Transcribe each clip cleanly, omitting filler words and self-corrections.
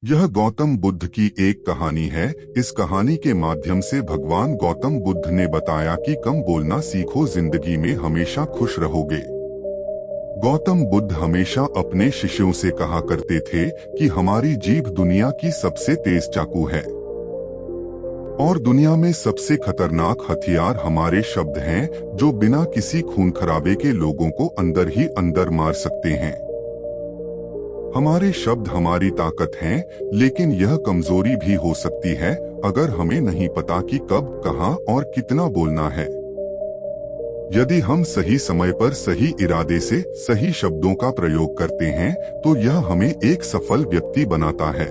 यह गौतम बुद्ध की एक कहानी है। इस कहानी के माध्यम से भगवान गौतम बुद्ध ने बताया कि कम बोलना सीखो, जिंदगी में हमेशा खुश रहोगे। गौतम बुद्ध हमेशा अपने शिष्यों से कहा करते थे कि हमारी जीभ दुनिया की सबसे तेज चाकू है और दुनिया में सबसे खतरनाक हथियार हमारे शब्द हैं, जो बिना किसी खून खराबे के लोगों को अंदर ही अंदर मार सकते हैं। हमारे शब्द हमारी ताकत हैं, लेकिन यह कमजोरी भी हो सकती है अगर हमें नहीं पता कि कब, कहां और कितना बोलना है। यदि हम सही समय पर सही इरादे से सही शब्दों का प्रयोग करते हैं तो यह हमें एक सफल व्यक्ति बनाता है।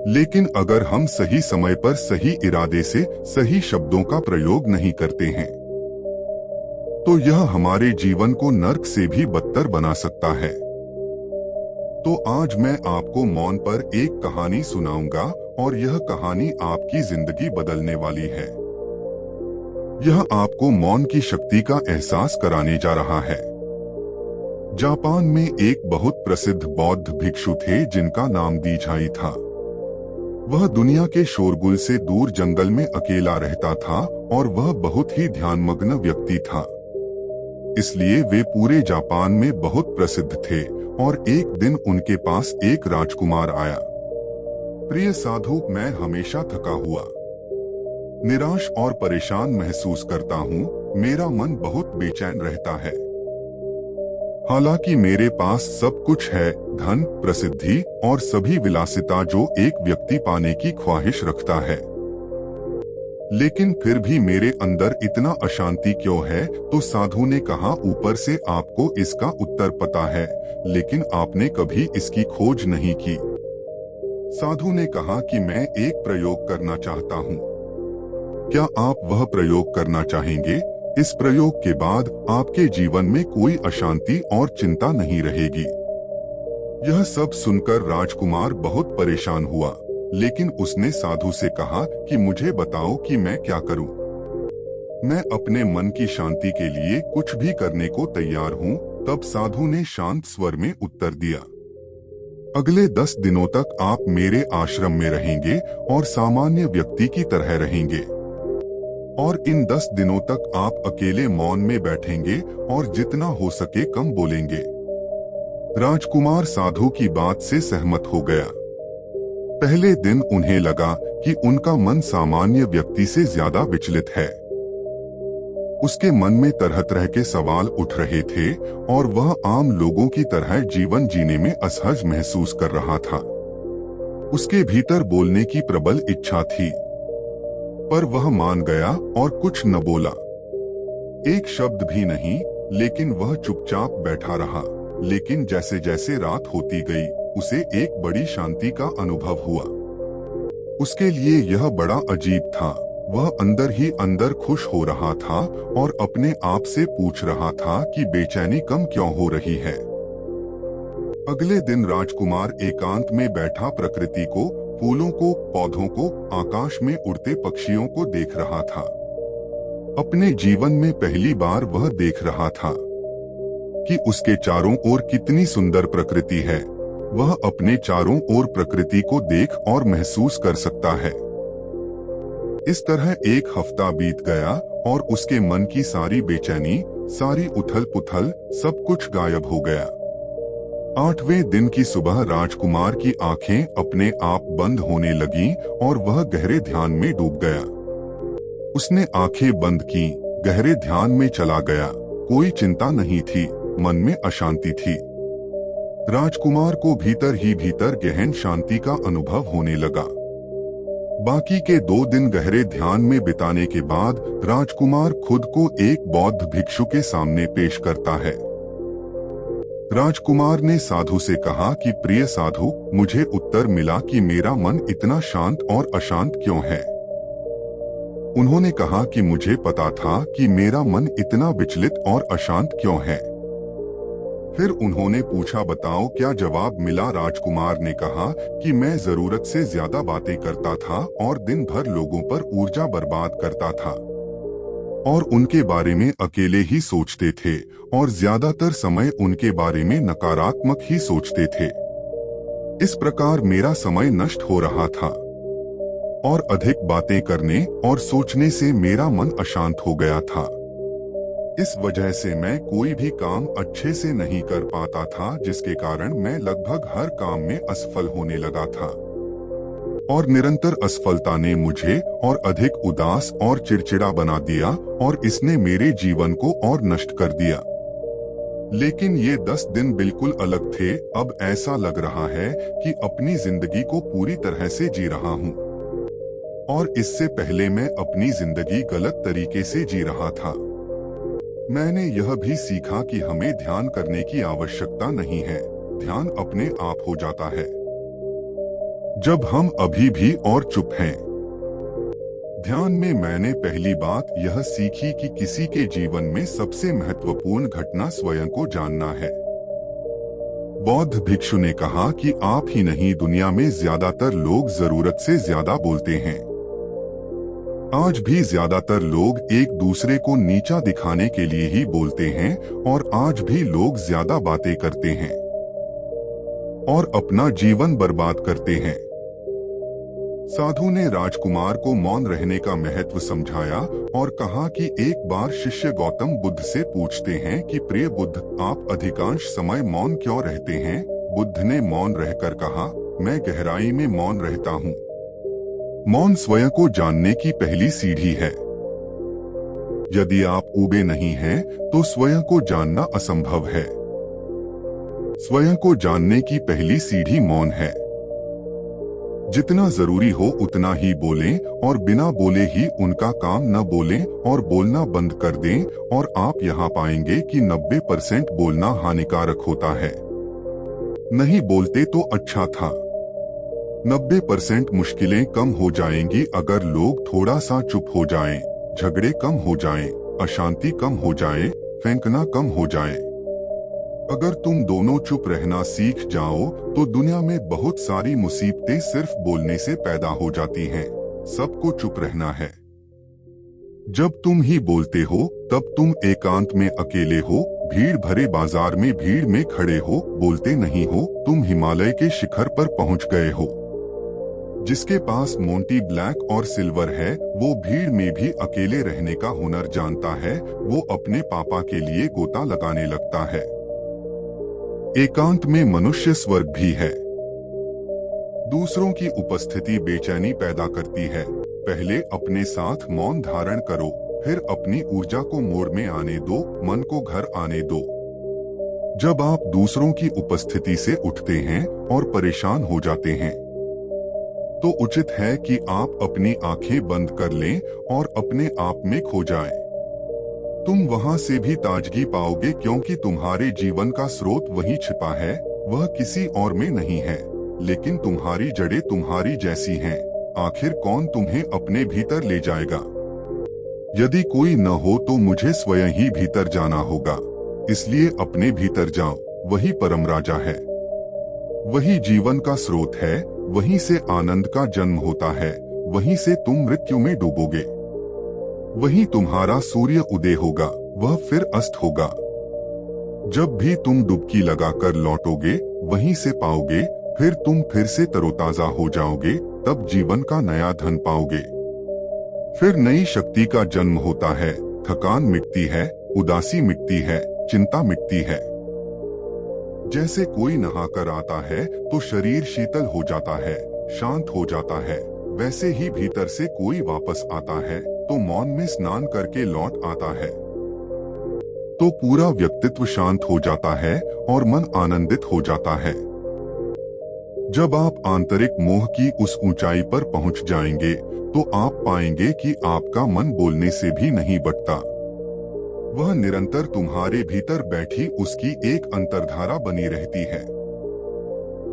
लेकिन अगर हम सही समय पर सही इरादे से सही शब्दों का प्रयोग नहीं करते हैं तो यह हमारे जीवन को नर्क से भी बदतर बना सकता है। तो आज मैं आपको मौन पर एक कहानी सुनाऊंगा और यह कहानी आपकी जिंदगी बदलने वाली है। यह आपको मौन की शक्ति का एहसास कराने जा रहा है। जापान में एक बहुत प्रसिद्ध बौद्ध भिक्षु थे जिनका नाम दीझाई था। वह दुनिया के शोरगुल से दूर जंगल में अकेला रहता था और वह बहुत ही ध्यानमग्न व्यक्ति था। इसलिए वे पूरे जापान में बहुत प्रसिद्ध थे और एक दिन उनके पास एक राजकुमार आया। प्रिय साधु, मैं हमेशा थका हुआ, निराश और परेशान महसूस करता हूँ। मेरा मन बहुत बेचैन रहता है। हालांकि मेरे पास सब कुछ है, धन, प्रसिद्धि और सभी विलासिता जो एक व्यक्ति पाने की ख्वाहिश रखता है, लेकिन फिर भी मेरे अंदर इतना अशांति क्यों है? तो साधु ने कहा, ऊपर से आपको इसका उत्तर पता है, लेकिन आपने कभी इसकी खोज नहीं की। साधु ने कहा कि मैं एक प्रयोग करना चाहता हूँ। क्या आप वह प्रयोग करना चाहेंगे? इस प्रयोग के बाद आपके जीवन में कोई अशांति और चिंता नहीं रहेगी। यह सब सुनकर राजकुमार बहुत परेशान हुआ, लेकिन उसने साधु से कहा कि मुझे बताओ कि मैं क्या करूं। मैं अपने मन की शांति के लिए कुछ भी करने को तैयार हूं। तब साधु ने शांत स्वर में उत्तर दिया, अगले 10 दिनों तक आप मेरे आश्रम में रहेंगे और सामान्य व्यक्ति की तरह रहेंगे, और इन 10 दिनों तक आप अकेले मौन में बैठेंगे और जितना हो सके कम बोलेंगे। राजकुमार साधु की बात से सहमत हो गया। पहले दिन उन्हें लगा कि उनका मन सामान्य व्यक्ति से ज्यादा विचलित है। उसके मन में तरह तरह के सवाल उठ रहे थे और वह आम लोगों की तरह जीवन जीने में असहज महसूस कर रहा था। उसके भीतर बोलने की प्रबल इच्छा थी, पर वह मान गया और कुछ न बोला, एक शब्द भी नहीं। लेकिन वह चुपचाप बैठा रहा। लेकिन जैसे जैसे रात होती गई, उसे एक बड़ी शांति का अनुभव हुआ। उसके लिए यह बड़ा अजीब था। वह अंदर ही अंदर खुश हो रहा था और अपने आप से पूछ रहा था कि बेचैनी कम क्यों हो रही है। अगले दिन राजकुमार एकांत में बैठा प्रकृति को, फूलों को, पौधों को, आकाश में उड़ते पक्षियों को देख रहा था। अपने जीवन में पहली बार वह देख रहा था कि उसके चारों ओर कितनी सुंदर प्रकृति है। वह अपने चारों ओर प्रकृति को देख और महसूस कर सकता है। इस तरह एक हफ्ता बीत गया और उसके मन की सारी बेचैनी, सारी उथल पुथल, सब कुछ गायब हो गया। 8वें दिन की सुबह राजकुमार की आंखें अपने आप बंद होने लगीं और वह गहरे ध्यान में डूब गया। उसने आंखें बंद की, गहरे ध्यान में चला गया। कोई चिंता नहीं थी, मन में अशांति थी। राजकुमार को भीतर ही भीतर गहन शांति का अनुभव होने लगा। बाकी के 2 दिन गहरे ध्यान में बिताने के बाद राजकुमार खुद को एक बौद्ध भिक्षु के सामने पेश करता है। राजकुमार ने साधु से कहा कि प्रिय साधु, मुझे उत्तर मिला कि मेरा मन इतना शांत और अशांत क्यों है। उन्होंने कहा कि मुझे पता था कि मेरा मन इतना विचलित और अशांत क्यों है। फिर उन्होंने पूछा, बताओ क्या जवाब मिला। राजकुमार ने कहा कि मैं जरूरत से ज्यादा बातें करता था और दिन भर लोगों पर ऊर्जा बर्बाद करता था और उनके बारे में अकेले ही सोचते थे और ज्यादातर समय उनके बारे में नकारात्मक ही सोचते थे। इस प्रकार मेरा समय नष्ट हो रहा था और अधिक बातें करने और सोचने से मेरा मन अशांत हो गया था। इस वजह से मैं कोई भी काम अच्छे से नहीं कर पाता था, जिसके कारण मैं लगभग हर काम में असफल होने लगा था और निरंतर असफलता ने मुझे और अधिक उदास और चिड़चिड़ा बना दिया और इसने मेरे जीवन को और नष्ट कर दिया। लेकिन ये 10 दिन बिल्कुल अलग थे। अब ऐसा लग रहा है कि अपनी जिंदगी को पूरी तरह से जी रहा हूँ और इससे पहले मैं अपनी जिंदगी गलत तरीके से जी रहा था। मैंने यह भी सीखा कि हमें ध्यान करने की आवश्यकता नहीं है, ध्यान अपने आप हो जाता है जब हम अभी भी और चुप हैं। ध्यान में मैंने पहली बात यह सीखी कि किसी के जीवन में सबसे महत्वपूर्ण घटना स्वयं को जानना है। बौद्ध भिक्षु ने कहा कि आप ही नहीं, दुनिया में ज्यादातर लोग जरूरत से ज्यादा बोलते हैं। आज भी ज्यादातर लोग एक दूसरे को नीचा दिखाने के लिए ही बोलते हैं और आज भी लोग ज्यादा बातें करते हैं और अपना जीवन बर्बाद करते हैं। साधु ने राजकुमार को मौन रहने का महत्व समझाया और कहा कि एक बार शिष्य गौतम बुद्ध से पूछते हैं कि प्रिय बुद्ध, आप अधिकांश समय मौन क्यों रहते हैं? बुद्ध ने मौन रहकर कहा, मैं गहराई में मौन रहता हूँ। मौन स्वयं को जानने की पहली सीढ़ी है। यदि आप ऊबे नहीं हैं, तो स्वयं को जानना असंभव है। स्वयं को जानने की पहली सीढ़ी मौन है। जितना जरूरी हो उतना ही बोलें और बिना बोले ही उनका काम न बोलें और बोलना बंद कर दें और आप यहाँ पाएंगे कि 90% बोलना हानिकारक होता है। नहीं बोलते तो अच्छा था। 90% मुश्किलें कम हो जाएंगी अगर लोग थोड़ा सा चुप हो जाएं, झगड़े कम हो जाएं, अशांति कम हो जाए, फेंकना कम हो जाए। अगर तुम दोनों चुप रहना सीख जाओ तो दुनिया में बहुत सारी मुसीबतें सिर्फ बोलने से पैदा हो जाती हैं। सबको चुप रहना है। जब तुम ही बोलते हो तब तुम एकांत में अकेले हो, भीड़ भरे बाजार में भीड़ में खड़े हो, बोलते नहीं हो। तुम हिमालय के शिखर पर पहुंच गए हो। जिसके पास मोंटी ब्लैक और सिल्वर है वो भीड़ में भी अकेले रहने का हुनर जानता है। वो अपने पापा के लिए गोता लगाने लगता है। एकांत में मनुष्य स्वर्ग भी है। दूसरों की उपस्थिति बेचैनी पैदा करती है। पहले अपने साथ मौन धारण करो, फिर अपनी ऊर्जा को मोड़ में आने दो, मन को घर आने दो। जब आप दूसरों की उपस्थिति से उठते हैं और परेशान हो जाते हैं तो उचित है कि आप अपनी आंखें बंद कर लें और अपने आप में खो जाएं। तुम वहां से भी ताजगी पाओगे क्योंकि तुम्हारे जीवन का स्रोत वहीं छिपा है, वह किसी और में नहीं है। लेकिन तुम्हारी जड़ें तुम्हारी जैसी हैं। आखिर कौन तुम्हें अपने भीतर ले जाएगा? यदि कोई न हो तो मुझे स्वयं ही भीतर जाना होगा। इसलिए अपने भीतर जाओ, वही परम राजा है, वही जीवन का स्रोत है, वहीं से आनंद का जन्म होता है, वहीं से तुम मृत्यु में डूबोगे। वहीं तुम्हारा सूर्य उदय होगा, वह फिर अस्त होगा। जब भी तुम डुबकी लगाकर लौटोगे वहीं से पाओगे, फिर तुम फिर से तरोताजा हो जाओगे। तब जीवन का नया धन पाओगे। फिर नई शक्ति का जन्म होता है। थकान मिटती है, उदासी मिटती है, चिंता मिटती है। जैसे कोई नहाकर आता है तो शरीर शीतल हो जाता है, शांत हो जाता है, वैसे ही भीतर से कोई वापस आता है तो मौन में स्नान करके लौट आता है तो पूरा व्यक्तित्व शांत हो जाता है और मन आनंदित हो जाता है। जब आप आंतरिक मोह की उस ऊंचाई पर पहुंच जाएंगे तो आप पाएंगे कि आपका मन बोलने से भी नहीं बटता। वह निरंतर तुम्हारे भीतर बैठी उसकी एक अंतर्धारा बनी रहती है।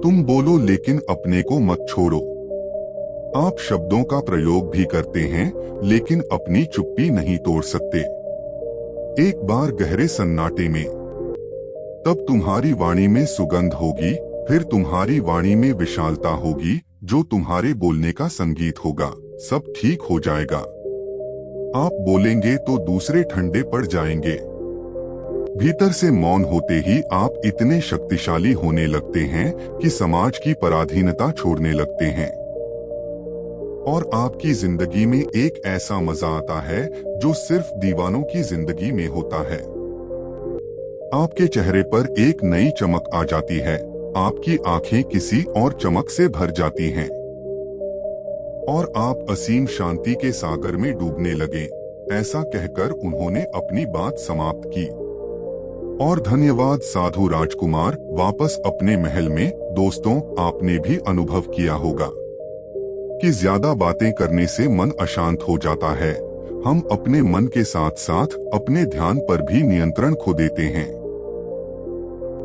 तुम बोलो लेकिन अपने को मत छोड़ो। आप शब्दों का प्रयोग भी करते हैं लेकिन अपनी चुप्पी नहीं तोड़ सकते। एक बार गहरे सन्नाटे में, तब तुम्हारी वाणी में सुगंध होगी, फिर तुम्हारी वाणी में विशालता होगी जो तुम्हारे बोलने का संगीत होगा। सब ठीक हो जाएगा। आप बोलेंगे तो दूसरे ठंडे पड़ जाएंगे। भीतर से मौन होते ही आप इतने शक्तिशाली होने लगते हैं कि समाज की पराधीनता छोड़ने लगते हैं और आपकी जिंदगी में एक ऐसा मजा आता है जो सिर्फ दीवानों की जिंदगी में होता है। आपके चेहरे पर एक नई चमक आ जाती है, आपकी आंखें किसी और चमक से भर जाती हैं और आप असीम शांति के सागर में डूबने लगे। ऐसा कहकर उन्होंने अपनी बात समाप्त की। और धन्यवाद साधु राजकुमार। वापस अपने महल में दोस्तों, आपने भी अनुभव किया होगा कि ज्यादा बातें करने से मन अशांत हो जाता है। हम अपने मन के साथ साथ अपने ध्यान पर भी नियंत्रण खो देते हैं।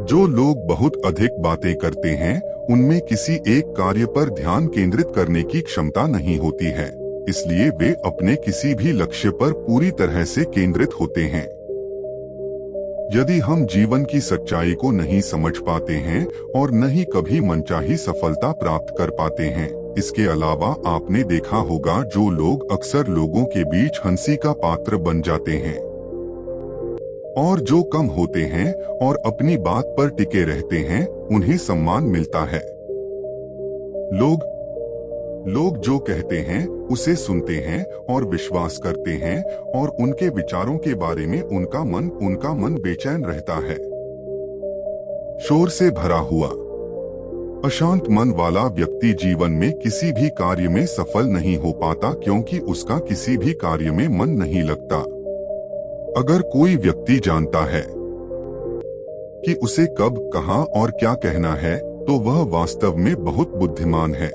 जो लोग बहुत अधिक बातें करते हैं उनमें किसी एक कार्य पर ध्यान केंद्रित करने की क्षमता नहीं होती है, इसलिए वे अपने किसी भी लक्ष्य पर पूरी तरह से केंद्रित होते हैं। यदि हम जीवन की सच्चाई को नहीं समझ पाते हैं और न ही कभी मनचाही सफलता प्राप्त कर पाते हैं। इसके अलावा आपने देखा होगा जो लोग अक्सर लोगों के बीच हंसी का पात्र बन जाते हैं और जो कम होते हैं और अपनी बात पर टिके रहते हैं उन्हें सम्मान मिलता है। लोग जो कहते हैं उसे सुनते हैं और विश्वास करते हैं और उनके विचारों के बारे में उनका मन बेचैन रहता है। शोर से भरा हुआ अशांत मन वाला व्यक्ति जीवन में किसी भी कार्य में सफल नहीं हो पाता क्योंकि उसका किसी भी कार्य में मन नहीं लगता। अगर कोई व्यक्ति जानता है कि उसे कब, कहां और क्या कहना है तो वह वास्तव में बहुत बुद्धिमान है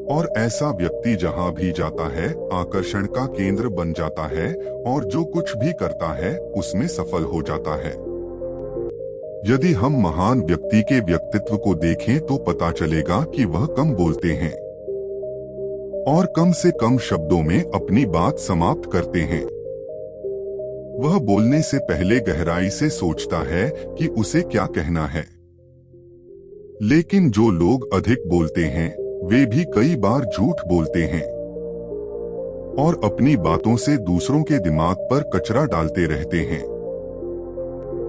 और ऐसा व्यक्ति जहां भी जाता है आकर्षण का केंद्र बन जाता है और जो कुछ भी करता है उसमें सफल हो जाता है। यदि हम महान व्यक्ति के व्यक्तित्व को देखें तो पता चलेगा कि वह कम बोलते हैं और कम से कम शब्दों में अपनी बात समाप्त करते हैं। वह बोलने से पहले गहराई से सोचता है कि उसे क्या कहना है। लेकिन जो लोग अधिक बोलते हैं वे भी कई बार झूठ बोलते हैं और अपनी बातों से दूसरों के दिमाग पर कचरा डालते रहते हैं।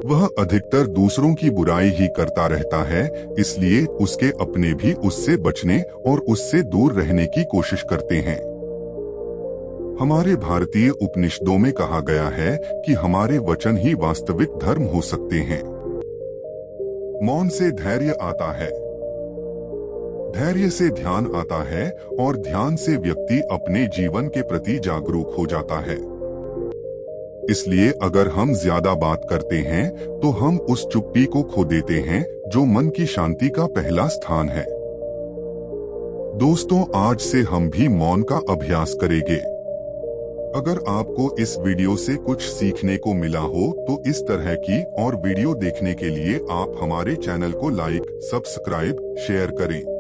वह अधिकतर दूसरों की बुराई ही करता रहता है, इसलिए उसके अपने भी उससे बचने और उससे दूर रहने की कोशिश करते हैं। हमारे भारतीय उपनिषदों में कहा गया है कि हमारे वचन ही वास्तविक धर्म हो सकते हैं। मौन से धैर्य आता है, धैर्य से ध्यान आता है और ध्यान से व्यक्ति अपने जीवन के प्रति जागरूक हो जाता है। इसलिए अगर हम ज्यादा बात करते हैं तो हम उस चुप्पी को खो देते हैं जो मन की शांति का पहला स्थान है। दोस्तों, आज से हम भी मौन का अभ्यास करेंगे। अगर आपको इस वीडियो से कुछ सीखने को मिला हो तो इस तरह की और वीडियो देखने के लिए आप हमारे चैनल को लाइक, सब्सक्राइब, शेयर करें।